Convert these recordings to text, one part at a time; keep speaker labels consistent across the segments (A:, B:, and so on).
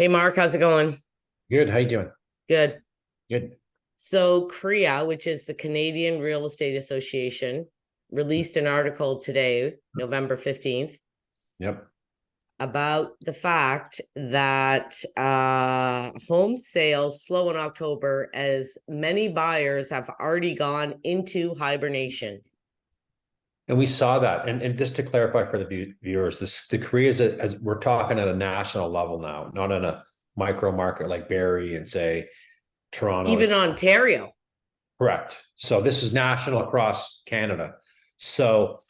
A: Hey Mark, how's it going?
B: Good. How you doing?
A: Good.
B: Good.
A: So CREA, which is the Canadian Real Estate Association, released an article today, November 15th,
B: Yep.
A: about the fact that home sales slow in October as many buyers have already gone into hibernation.
B: And we saw that. And just to clarify for the viewers, the Korea is as we're talking at a national level now, not in a micro market like Barrie and say Toronto.
A: Even
B: It's
A: Ontario.
B: correct. So this is national across Canada. So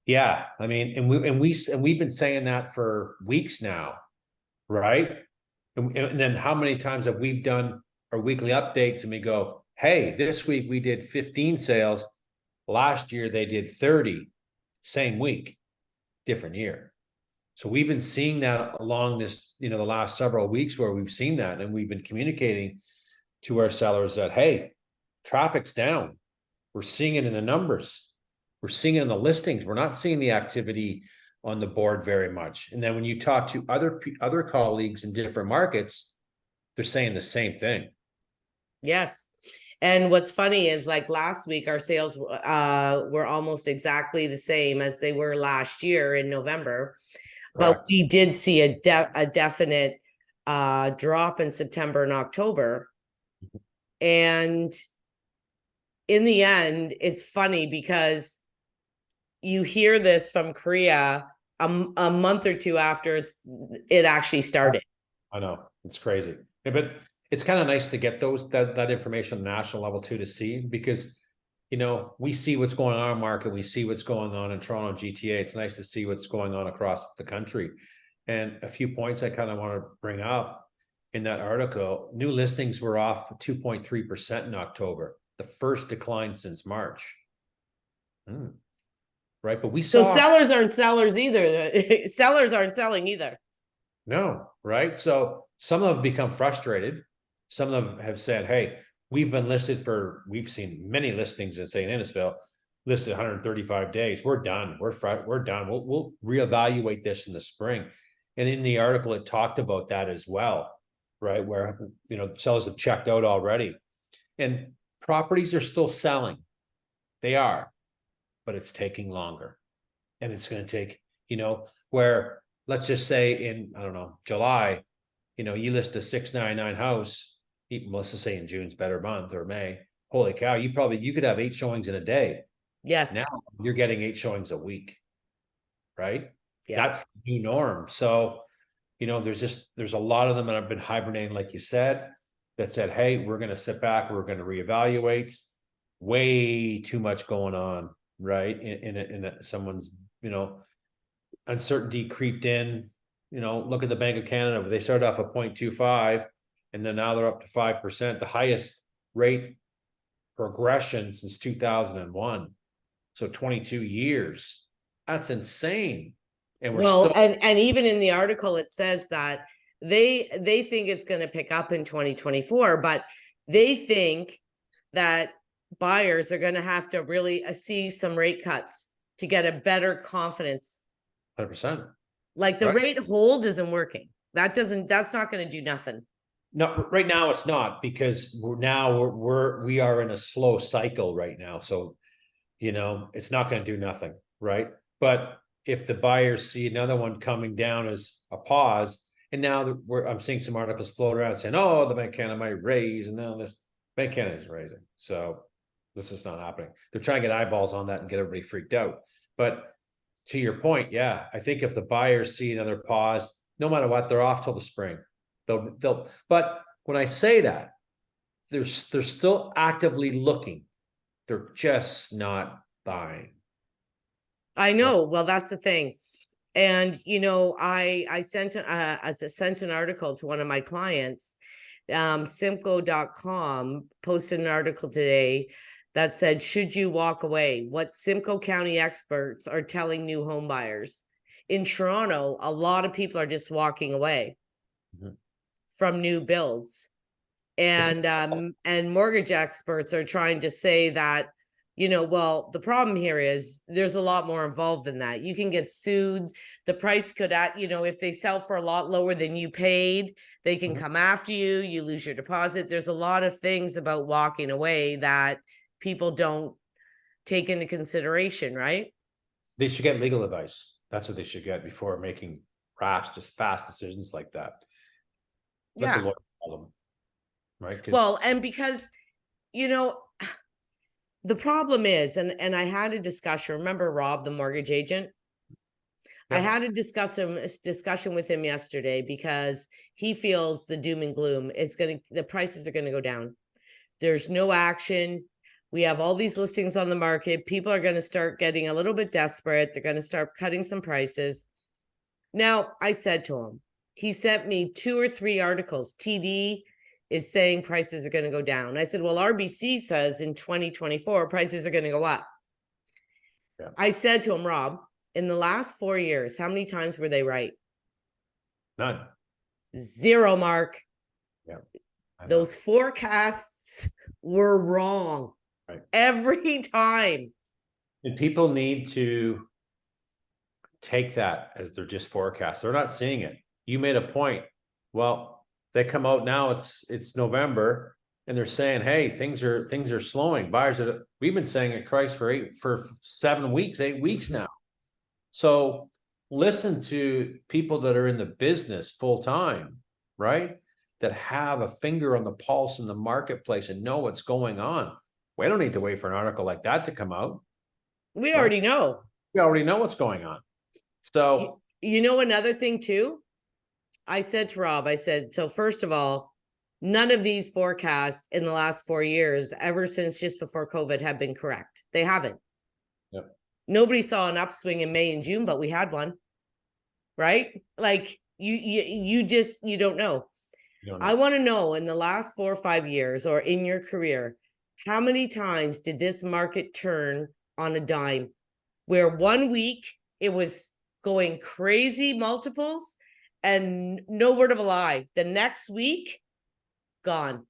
B: yeah, I mean, and we've been saying that for weeks now, right? And then how many times have we done our weekly updates and we go, hey, this week we did 15 sales. Last year they did 30, same week, different year. So we've been seeing that along this, the last several weeks where we've seen that, and we've been communicating to our sellers that, hey, traffic's down. We're seeing it in the numbers. We're seeing it in the listings. We're not seeing the activity on the board very much. And then when you talk to other colleagues in different markets, they're saying the same thing.
A: Yes. And what's funny is like last week, our sales were almost exactly the same as they were last year in November. But
B: Correct.
A: we did see a definite drop in September and October. And in the end, it's funny because you hear this from Korea a month or two after it actually started.
B: I know it's crazy, yeah, but it's kind of nice to get that information on the national level too to see, because we see what's going on in our market, we see what's going on in Toronto GTA. It's nice to see what's going on across the country. And a few points I kind of want to bring up in that article: new listings were off 2.3% in October, the first decline since March. Right, but we
A: So
B: saw
A: sellers aren't sellers either. Sellers aren't selling either.
B: no, right? So some of them have become frustrated. Some of them have said, hey, we've seen many listings in St. Innisfil listed 135 days. We're done. We're done. We'll reevaluate this in the spring. And in the article, it talked about that as well, right? Where, sellers have checked out already. And properties are still selling. They are, but it's taking longer. And it's going to take, where let's just say in, I don't know, July, you list a 699 house, let's just say in June's better month or May. Holy cow, you could have 8 showings in a day.
A: Yes.
B: Now you're getting 8 showings a week, right?
A: Yeah.
B: That's the new norm. So, there's a lot of them that have been hibernating, like you said, that said, hey, we're going to sit back, we're going to reevaluate. Way too much going on, right? In someone's, uncertainty creeped in. Look at the Bank of Canada. They started off at 0.25, and then now they're up to 5%, the highest rate progression since 2001. So 22 years. That's insane. And we're
A: Well,
B: still
A: and even in the article, it says that they think it's going to pick up in 2024, but they think that buyers are going to have to really see some rate cuts to get a better confidence.
B: 100%.
A: Like the
B: Right.
A: rate hold isn't working. That's not going to do nothing.
B: No, right now it's not, because we are in a slow cycle right now. So, it's not going to do nothing, right? But if the buyers see another one coming down as a pause, and now I'm seeing some articles float around saying, oh, the Bank of Canada might raise, and now this Bank of Canada is raising. So this is not happening. They're trying to get eyeballs on that and get everybody freaked out. But to your point, yeah, I think if the buyers see another pause, no matter what, they're off till the spring. But when I say that, they're still actively looking. They're just not buying.
A: I
B: Right.
A: know. Well, that's the thing. And I sent an article to one of my clients. Simcoe.com posted an article today that said, should you walk away? What Simcoe County experts are telling new home buyers. In Toronto, a lot of people are just walking away from new builds. And mortgage experts are trying to say that well, the problem here is there's a lot more involved than that. You can get sued. The price could, if they sell for a lot lower than you paid, they can come after you. You lose your deposit. There's a lot of things about walking away that people don't take into consideration, right?
B: They should get legal advice. That's what they should get before making rash, just fast decisions like that. Let the lawyer tell them, right?
A: Well, and because, the problem is, and I had a discussion, remember Rob, the mortgage agent? I had a discussion with him yesterday because he feels the doom and gloom. The prices are going to go down. There's no action. We have all these listings on the market. People are going to start getting a little bit desperate. They're going to start cutting some prices. Now, I said to him, he sent me 2 or 3 articles. TD is saying prices are going to go down. I said, well, RBC says in 2024, prices are going to go up. Yeah. I said to him, Rob, in the last 4 years, how many times were they right?
B: None.
A: 0, Mark.
B: Yeah.
A: Those forecasts were wrong.
B: Right.
A: Every time. And
B: people need to take that as they're just forecasts. They're not seeing it. You made a point. Well, they come out now, it's November, and they're saying, hey, things are slowing. Buyers we've been saying it, Christ, for 7 weeks, 8 weeks now. So listen to people that are in the business full time, right? That have a finger on the pulse in the marketplace and know what's going on. We don't need to wait for an article like that to come out.
A: We already know.
B: We already know what's going on. So
A: another thing too, I said to Rob, so first of all, none of these forecasts in the last 4 years, ever since just before COVID, have been correct. They haven't.
B: Yep.
A: Nobody saw an upswing in May and June, but we had one, right? Like you don't know. I want to know, in the last 4 or 5 years, or in your career, how many times did this market turn on a dime, where 1 week it was going crazy multiples and no word of a lie, the next week gone?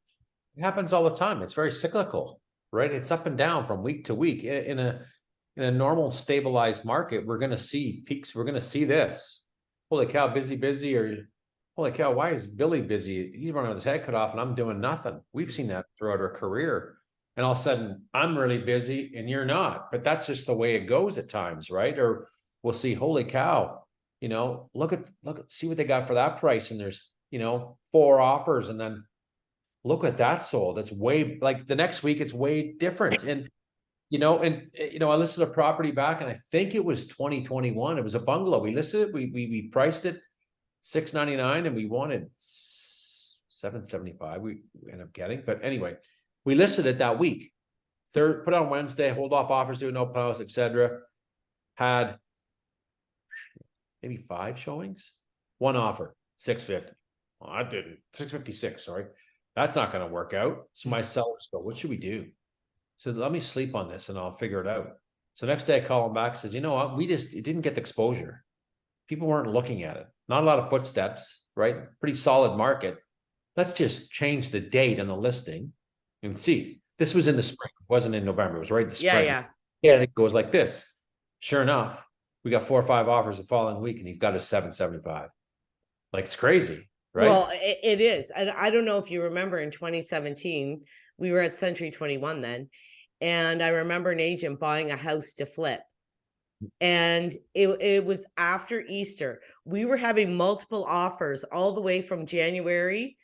B: It happens all the time. It's very cyclical, right? It's up and down from week to week. In a normal stabilized market, we're going to see peaks. We're going to see this. Holy cow, busy, or holy cow, why is Billy busy? He's running with his head cut off and I'm doing nothing. We've seen that throughout our career. And all of a sudden I'm really busy and you're not, but that's just the way it goes at times, right? Or we'll see, holy cow, look at, see what they got for that price. And there's, 4 offers, and then look at that sold. That's way, like, the next week, it's way different. And, I listed a property back, and I think it was 2021. It was a bungalow. We listed it. We priced it $699, and we wanted $775. We ended up getting, but anyway, we listed it that week. Put on Wednesday, hold off offers, do no post, etc. Had maybe 5 showings, 1 offer, $650. Well, I didn't. $656. Sorry, that's not going to work out. So my sellers go, what should we do? So let me sleep on this and I'll figure it out. So next day I call him back, says, you know what? It didn't get the exposure. People weren't looking at it. Not a lot of footsteps, right? Pretty solid market. Let's just change the date on the listing and see. This was in the spring. It wasn't in November. It was right in the spring.
A: Yeah.
B: And it goes like this. Sure enough, we got 4 or 5 offers the following week, and he's got a $775. Like, it's crazy, right?
A: Well, it is. And I don't know if you remember, in 2017, we were at Century 21 then. And I remember an agent buying a house to flip. And it was after Easter. We were having multiple offers all the way from January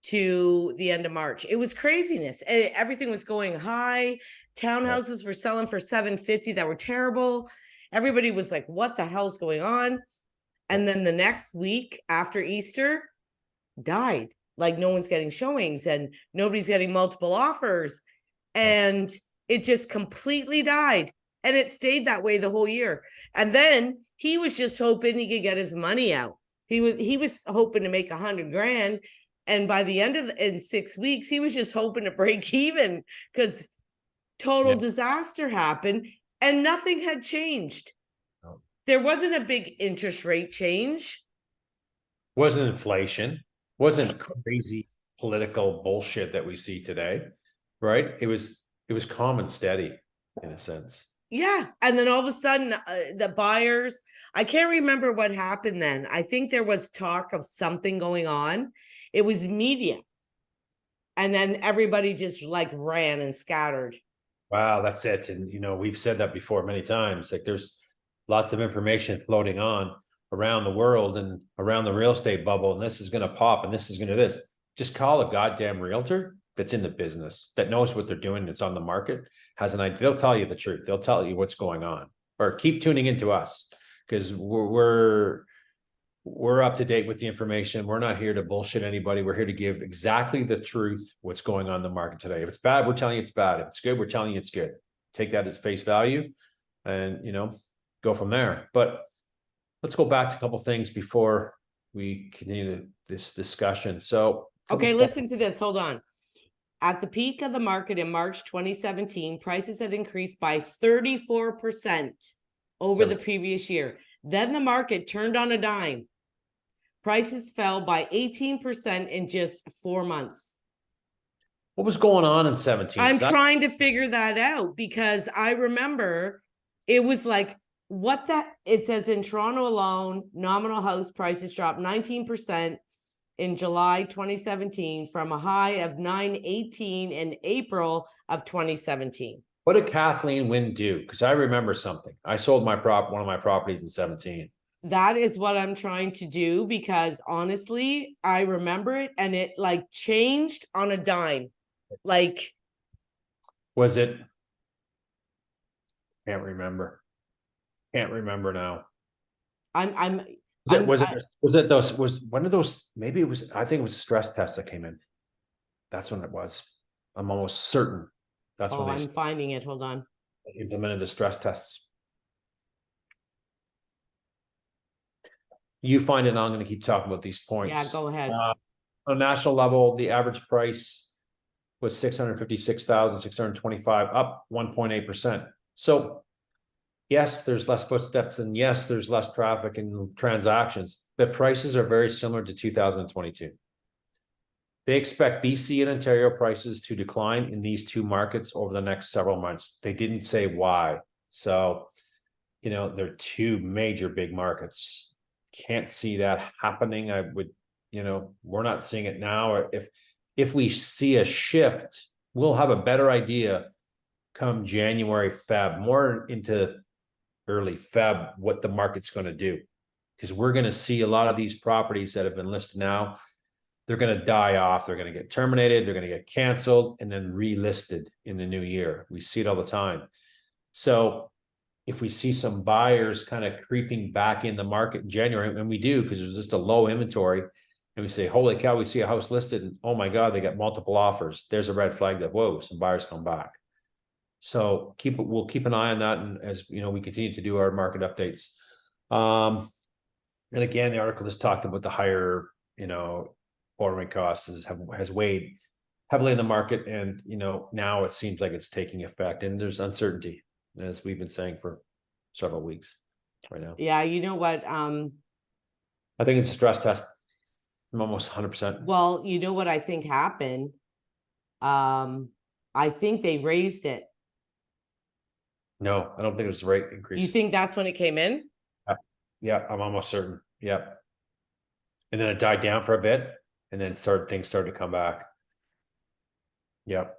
A: to the end of March. It was craziness. Everything was going high. Townhouses were selling for $750 that were terrible. Everybody was like, what the hell's going on? And then the next week after Easter, died. Like, no one's getting showings and nobody's getting multiple offers. And it just completely died. And it stayed that way the whole year. And then he was just hoping he could get his money out. He was hoping to make $100,000. And by the end of in 6 weeks, he was just hoping to break even, because total disaster happened and nothing had changed. No. There wasn't a big interest rate change.
B: Wasn't inflation. Wasn't crazy political bullshit that we see today, right? It was calm and steady. in a sense.
A: Yeah. And then all of a sudden, the buyers, I can't remember what happened then. I think there was talk of something going on. It was media. And then everybody just like ran and scattered.
B: Wow, that's it. And, we've said that before many times. Like there's lots of information floating on around the world and around the real estate bubble. And this is going to pop and this is going to this. Just call a goddamn realtor that's in the business, that knows what they're doing, that's on the market, has an idea. They'll tell you the truth. They'll tell you what's going on. Or keep tuning into us because we're up to date with the information. We're not here to bullshit anybody. We're here to give exactly the truth, what's going on in the market today. If it's bad, we're telling you it's bad. If it's good, we're telling you it's good. Take that as face value and, go from there. But let's go back to a couple of things before we continue this discussion. So,
A: okay, listen to this. Hold on. At the peak of the market in March 2017, prices had increased by 34% over the previous year. Then the market turned on a dime. Prices fell by 18% in just 4 months.
B: What was going on in 17?
A: I'm trying to figure that out because I remember it was like, it says in Toronto alone, nominal house prices dropped 19% in July 2017 from a high of 918 in April of 2017.
B: What did Kathleen Wynne do? Because I remember something. I sold one of my properties in 17.
A: That is what I'm trying to do because honestly, I remember it and it like changed on a dime. Like,
B: was it? Can't remember now. Was it those, was one of those, maybe it was, I think it was a stress test that came in. That's when it was. I'm almost certain. That's when
A: I'm finding it. Hold on.
B: Implemented the stress tests. You find it, and I'm going to keep talking about these points.
A: Yeah, go ahead.
B: On a national level, the average price was 656,625, up 1.8%. So yes, there's less footsteps and yes, there's less traffic and transactions, but prices are very similar to 2022. They expect BC and Ontario prices to decline in these two markets over the next several months. They didn't say why. So, they're two major big markets. Can't see that happening. I would, we're not seeing it now. If we see a shift, we'll have a better idea come January, Feb, more into early Feb, what the market's going to do. Because we're going to see a lot of these properties that have been listed now, they're going to die off. They're going to get terminated. They're going to get canceled and then relisted in the new year. We see it all the time. So if we see some buyers kind of creeping back in the market in January, and we do, because there's just a low inventory, and we say, holy cow, we see a house listed and oh my God, they got multiple offers. There's a red flag that, whoa, some buyers come back. So we'll keep an eye on that. And as we continue to do our market updates. And again, the article just talked about the higher, borrowing costs has weighed heavily in the market. And, now it seems like it's taking effect and there's uncertainty, as we've been saying for several weeks right now.
A: Yeah. You know what?
B: I think it's a stress test. I'm almost 100%.
A: Well, you know what I think happened? I think they raised it.
B: No, I don't think it was the rate increase.
A: You think that's when it came in?
B: Yeah, I'm almost certain. Yeah. And then it died down for a bit and then things started to come back. Yep.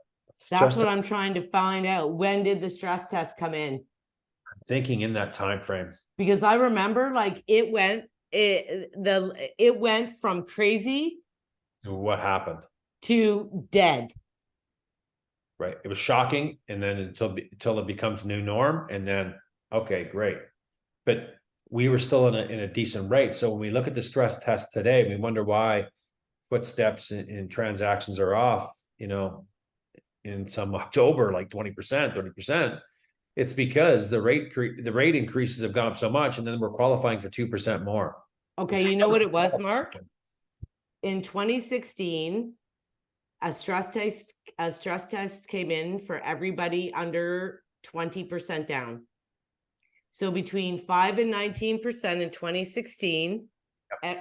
A: That's what I'm trying to find out. When did the stress test come in?
B: I'm thinking in that time frame.
A: Because I remember like it went from crazy.
B: What happened?
A: To dead.
B: Right. It was shocking. And then until it becomes new norm. And then, okay, great. But we were still in a decent rate. So when we look at the stress test today, we wonder why footsteps in transactions are off, in some October, like 20%, 30%. It's because the rate increases have gone up so much, and then we're qualifying for 2% more.
A: Okay, you know what it was, Mark? In 2016, a stress test came in for everybody under 20% down. So between 5 and 19% in 2016,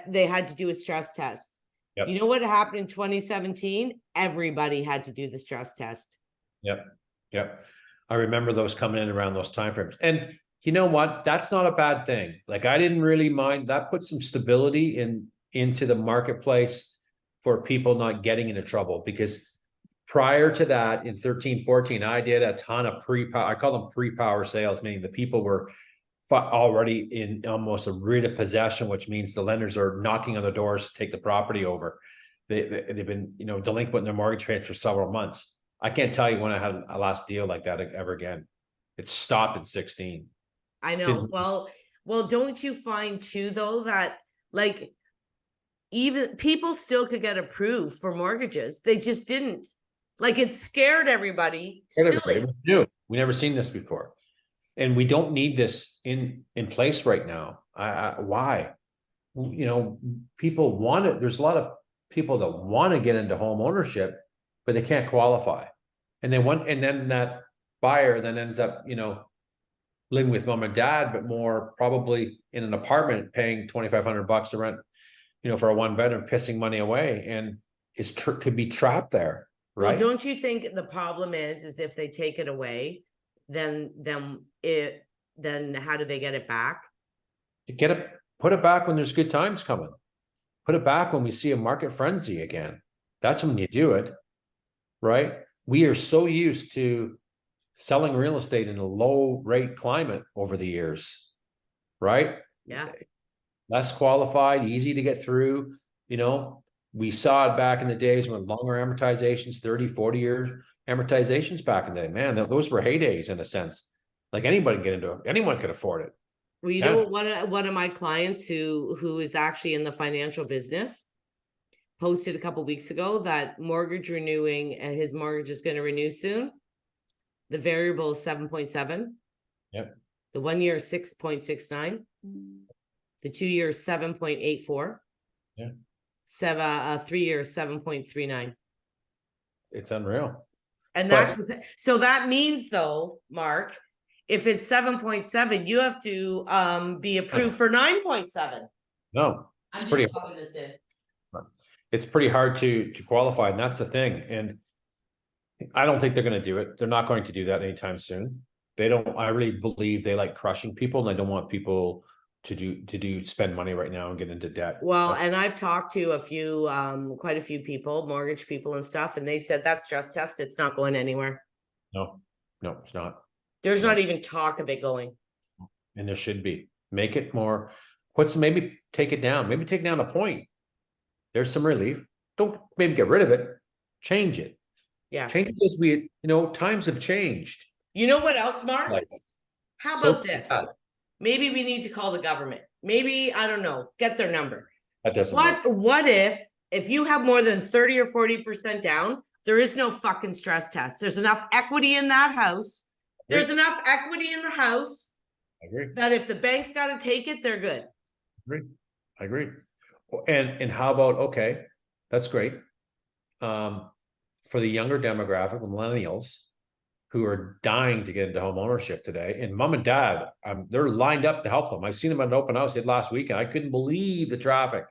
A: they had to do a stress test.
B: Yep.
A: You know what happened in 2017? Everybody had to do the stress test.
B: Yep. I remember those coming in around those timeframes. And you know what? That's not a bad thing. Like, I didn't really mind that. Put some stability into the marketplace for people not getting into trouble, because prior to that, in 13, 14, I did a ton of I call them pre-power sales, meaning the people were already in almost a writ of possession, which means the lenders are knocking on the doors to take the property over. They've been, delinquent in their mortgage rates for several months. I can't tell you when I had a last deal like that ever again. It stopped at 16.
A: I know. Well, don't you find too, though, that like even people still could get approved for mortgages? They just didn't. Like, it scared everybody. Silly.
B: We never seen this before. And we don't need this in place right now. Why? People want it. There's a lot of people that want to get into home ownership, but they can't qualify. And then that buyer then ends up, living with mom and dad, but more probably in an apartment, paying $2,500 to rent, for a one bedroom, pissing money away, and could be trapped there. Right.
A: Well, don't you think the problem is if they take it away, then how do they get it back?
B: Put it back when there's good times coming. Put it back when we see a market frenzy again. That's when you do it, right? We are so used to selling real estate in a low rate climate over the years, right?
A: Yeah.
B: Less qualified, easy to get through. We saw it back in the days when longer amortizations, 30, 40-year amortizations back in the day. Man, those were heydays in a sense. Like, anybody can get into it. Anyone could afford it.
A: Well, one of my clients who is actually in the financial business posted a couple weeks ago that mortgage renewing, and his mortgage is going to renew soon. The variable is 7.7.
B: Yep.
A: The 1 year is 6.69. The 2 year is 7.84.
B: Yeah.
A: 3 years 7.39.
B: It's unreal.
A: And so that means, though, Mark, if it's 7.7, you have to be approved for 9.7.
B: No,
A: I'm just talking this in.
B: It's pretty hard to qualify, and that's the thing. And I don't think they're going to do it. They're not going to do that anytime soon. I really believe they like crushing people, and I don't want people to spend money right now and get into debt.
A: Well, and I've talked to quite a few people, mortgage people and stuff, and they said that stress test, it's not going anywhere.
B: No, it's not.
A: There's not even talk of it going.
B: And there should be. Make it more. Maybe take it down. Maybe take down a point. There's some relief. Don't maybe get rid of it. Change it.
A: Yeah.
B: Change it as times have changed.
A: You know what else, Mark? How about this?
B: Bad.
A: Maybe we need to call the government. Maybe, I don't know, get their number.
B: That doesn't work.
A: What if you have more than 30 or 40% down, there is no fucking stress test. There's enough equity in that house. There's enough equity in the house.
B: I agree.
A: That if the bank's got to take it, they're good.
B: I agree. And how about, okay, that's great. For the younger demographic, millennials, who are dying to get into home ownership today, and mom and dad, they're lined up to help them. I've seen them at an open house last week, and I couldn't believe the traffic.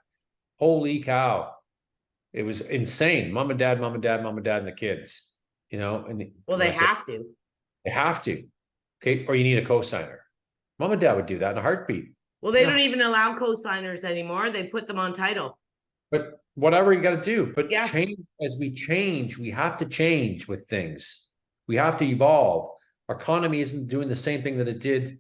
B: Holy cow. It was insane. Mom and dad, and the kids, and
A: they have to.
B: They have to. Okay. Or you need a co-signer. Mom and dad would do that in a heartbeat.
A: Well, they don't even allow co-signers anymore. They put them on title.
B: But whatever you got to do, but change as we change, we have to change with things. We have to evolve. Our economy isn't doing the same thing that it did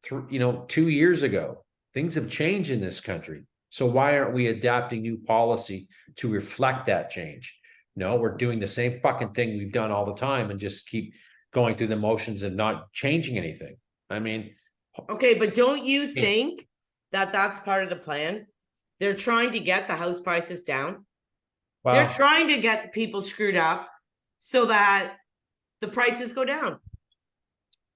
B: 2 years ago. Things have changed in this country. So why aren't we adapting new policy to reflect that change? No, we're doing the same fucking thing we've done all the time and just keep going through the motions and not changing anything. I mean,
A: okay, but don't you think that that's part of the plan? They're trying to get the house prices down. Well, they're trying to get the people screwed up so that the prices go down.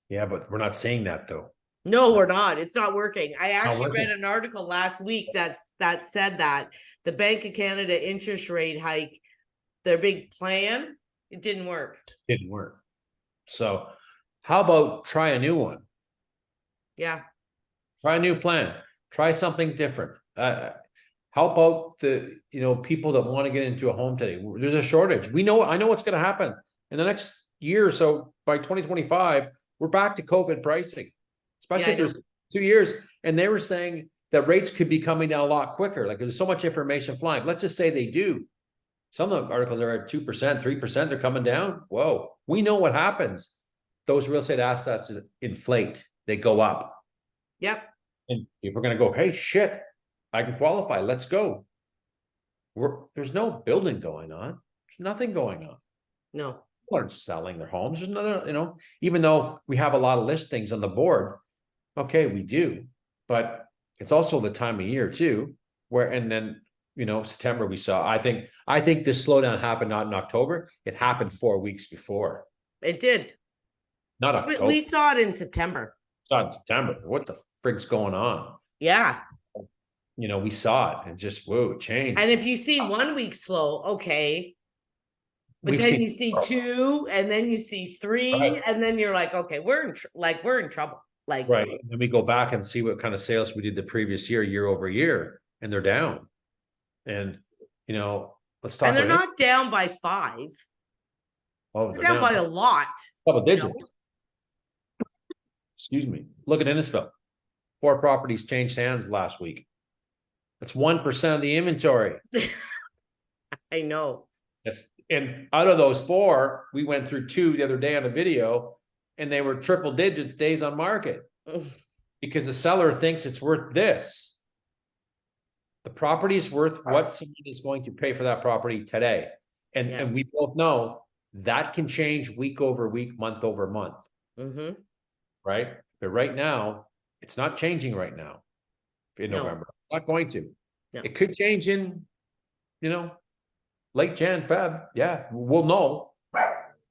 B: Yeah, but we're not seeing that, though.
A: No, we're not. It's not working. I actually read an article last week that said that the Bank of Canada interest rate hike, their big plan, it didn't work.
B: Didn't work. So how about try a new one?
A: Yeah.
B: Try a new plan. Try something different. Help out the people that want to get into a home today. There's a shortage. I know what's going to happen in the next year or so, by 2025, we're back to COVID pricing, especially
A: Yeah,
B: if there's 2 years. And they were saying that rates could be coming down a lot quicker. Like there's so much information flying. Let's just say they do. Some of the articles are at 2%, 3%, they're coming down. Whoa, we know what happens. Those real estate assets inflate, they go up.
A: Yep.
B: And people are going to go, hey, shit, I can qualify. Let's go. There's no building going on. There's nothing going on.
A: No.
B: People aren't selling their homes. There's another, even though we have a lot of listings on the board, okay, we do, but it's also the time of year too, and then, September we saw, I think this slowdown happened not in October. It happened 4 weeks before.
A: It did.
B: Not October.
A: We saw it in September.
B: Saw it in September. What the frig's going on?
A: Yeah.
B: We saw it and just, whoa, it changed.
A: And if you see 1 week slow, okay. But then you see 2, and then you see 3, right. And then you're like, okay, we're in trouble. Like,
B: right. And then we go back and see what kind of sales we did the previous year over year, and they're down. And let's talk.
A: And they're not down by 5.
B: Oh,
A: they're down by a lot.
B: Double digits. Excuse me. Look at Innisfil. 4 properties changed hands last week. That's 1% of the inventory.
A: I know.
B: Yes. And out of those 4, we went through 2 the other day on a video, and they were triple digits days on market because the seller thinks it's worth this. The property is worth what someone is going to pay for that property today. And we both know that can change week over week, month over month. Mm-hmm. Right? But right now, it's not changing right now in November. It's not going to. No. It could change in, late Jan, Feb. Yeah, we'll know.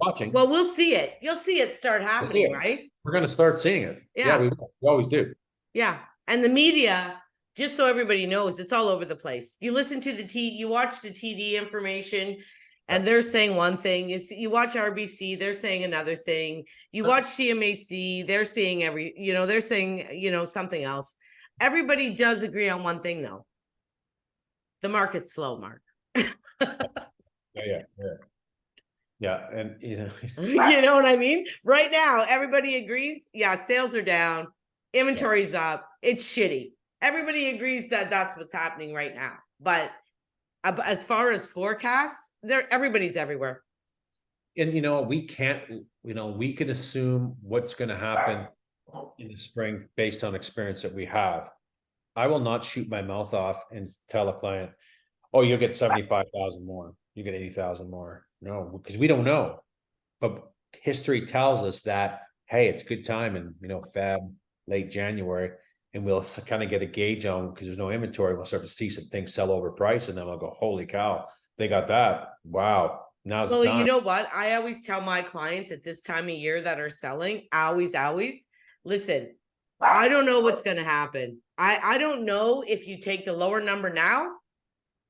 B: Watching.
A: Well, we'll see it. You'll see it start happening, right?
B: We're going to start seeing it. Yeah, we always do.
A: Yeah. And the media, just so everybody knows, it's all over the place. You listen to you watch the TD information, and they're saying one thing. You watch RBC, they're saying another thing. You watch CMAC, they're saying they're saying, something else. Everybody does agree on one thing though. The market's slow, Mark.
B: Yeah. And
A: you know what I mean? Right now, everybody agrees. Yeah, sales are down, inventory's up. It's shitty. Everybody agrees that that's what's happening right now. But as far as forecasts, everybody's everywhere.
B: And we can't, we can assume what's going to happen in the spring based on experience that we have. I will not shoot my mouth off and tell a client, oh, you'll get 75,000 more, you get 80,000 more. No, because we don't know. But history tells us that, hey, it's a good time in, Feb, late January, and we'll kind of get a gauge on, because there's no inventory, we'll start to see some things sell over price, and then we'll go, holy cow, they got that. Wow. Now's the time.
A: You know what? I always tell my clients at this time of year that are selling, always, listen, I don't know what's going to happen. I don't know if you take the lower number now.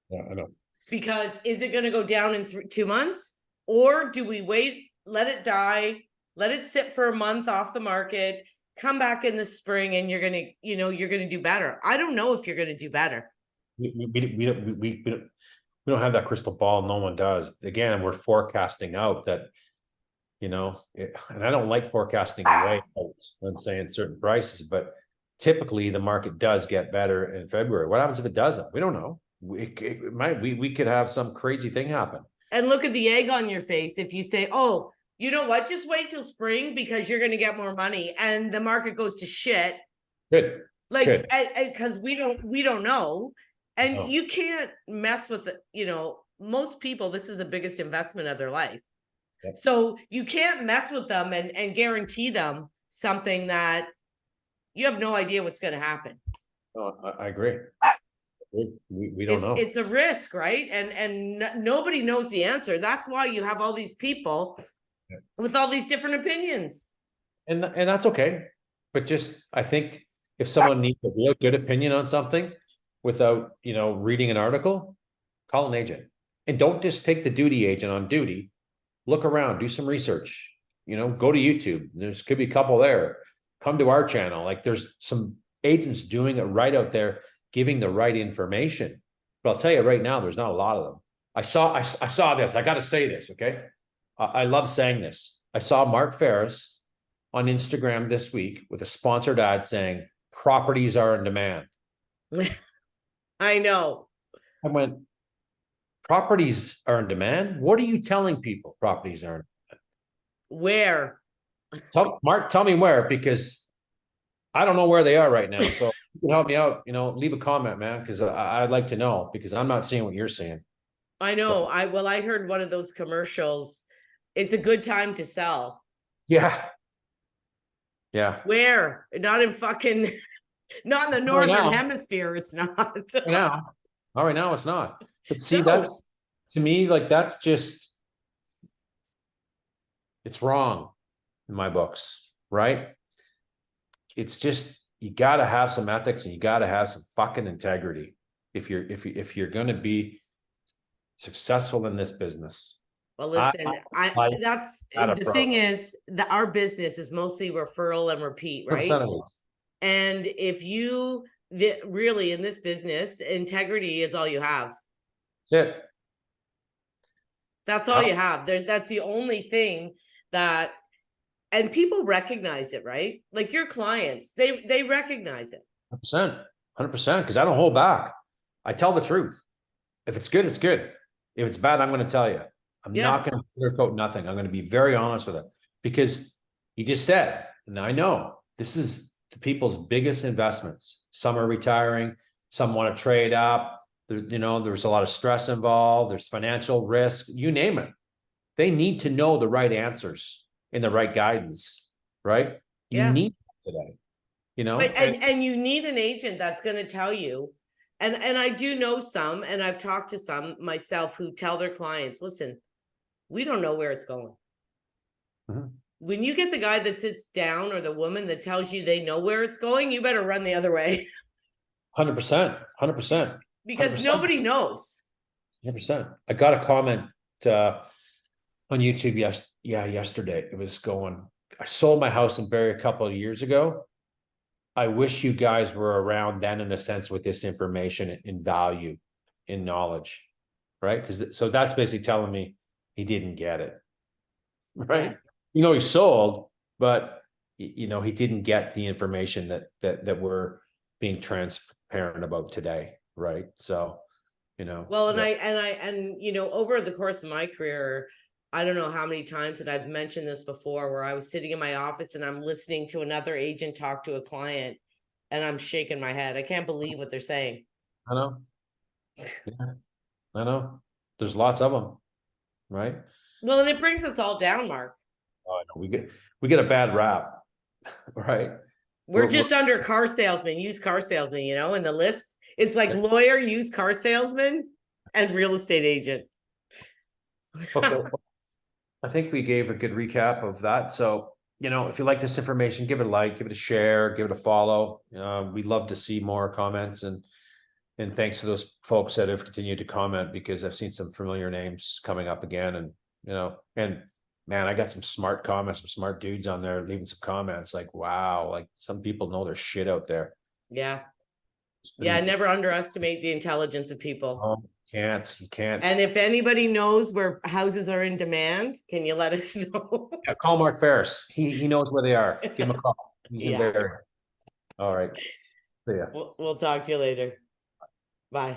B: Yeah, I know.
A: Because is it going to go down in 2 months, or do we wait, let it die, let it sit for a month off the market, come back in the spring, and you're going to do better. I don't know if you're going to do better.
B: We don't have that crystal ball. No one does. Again, we're forecasting out that, and I don't like forecasting away and saying certain prices, but typically the market does get better in February. What happens if it doesn't? We don't know. We could have some crazy thing happen.
A: And look at the egg on your face if you say, oh, you know what, just wait till spring because you're going to get more money, and the market goes to shit.
B: Good.
A: Because we don't know, and you can't mess with most people, this is the biggest investment of their life. Yep. So you can't mess with them and guarantee them something that you have no idea what's going to happen.
B: I agree. We don't know.
A: It's a risk, right? And nobody knows the answer. That's why you have all these people with all these different opinions.
B: And that's okay. But just, I think if someone needs a real good opinion on something without, reading an article, call an agent. And don't just take the duty agent on duty. Look around, do some research, go to YouTube. There's could be a couple there. Come to our channel. Like there's some agents doing it right out there, giving the right information. But I'll tell you right now, there's not a lot of them. I saw this. I got to say this. Okay. I love saying this. I saw Mark Ferris on Instagram this week with a sponsored ad saying properties are in demand.
A: I know.
B: I went, properties are in demand? What are you telling people properties are in demand?
A: Where?
B: Mark, tell me where, because I don't know where they are right now. So you can help me out, leave a comment, man, because I'd like to know, because I'm not seeing what you're seeing.
A: I know. I heard one of those commercials. It's a good time to sell.
B: Yeah. Yeah.
A: Where? Not in fucking, not in the northern hemisphere. It's not.
B: Right now. All right, now it's not. But see,
A: No.
B: that's, to me, like, that's just, it's wrong in my books, right? It's just, you got to have some ethics and you got to have some fucking integrity if you're going to be successful in this business.
A: Well, listen, that's the thing is that our business is mostly referral and repeat, right? And if you really in this business, integrity is all you have.
B: That's it.
A: That's all you have. That's the only thing that, and people recognize it, right? Like your clients, they recognize it.
B: 100%, because I don't hold back. I tell the truth. If it's good, it's good. If it's bad, I'm going to tell you. I'm not going to sugarcoat nothing. I'm going to be very honest with it, because you just said, and I know this is the people's biggest investments. Some are retiring, some want to trade up. There's a lot of stress involved. There's financial risk, you name it. They need to know the right answers and the right guidance, right? You need today,
A: and you need an agent that's going to tell you. And I do know some, and I've talked to some myself who tell their clients, listen, we don't know where it's going. Mm-hmm. When you get the guy that sits down or the woman that tells you they know where it's going, you better run the other way.
B: 100%.
A: Because 100%. Nobody knows.
B: 100%. I got a comment on YouTube yesterday. It was going, I sold my house in Barrie a couple of years ago. I wish you guys were around then, in a sense, with this information in value, in knowledge, right? So that's basically telling me he didn't get it, right? Yeah. He sold, but he didn't get the information that we're being transparent about today, right? So, well,
A: and over the course of my career, I don't know how many times that I've mentioned this before, where I was sitting in my office and I'm listening to another agent talk to a client and I'm shaking my head. I can't believe what they're saying.
B: I know. Yeah, I know. There's lots of them, right?
A: Well, and it brings us all down, Mark.
B: Oh, no, we get a bad rap, right?
A: We're just under car salesman, used car salesman, in the list. It's like lawyer, used car salesman, and real estate agent.
B: Okay. I think we gave a good recap of that. So, if you like this information, give it a like, give it a share, give it a follow. We'd love to see more comments, and thanks to those folks that have continued to comment, because I've seen some familiar names coming up again, and and man, I got some smart comments, some smart dudes on there leaving some comments. Like, wow, like some people know their shit out there.
A: Yeah. Yeah, never underestimate the intelligence of people.
B: Oh, you can't.
A: And if anybody knows where houses are in demand, can you let us know?
B: Yeah, call Mark Ferris. He knows where they are. Give him a call. He's in Barrie. All right. See ya.
A: We'll talk to you later. Bye.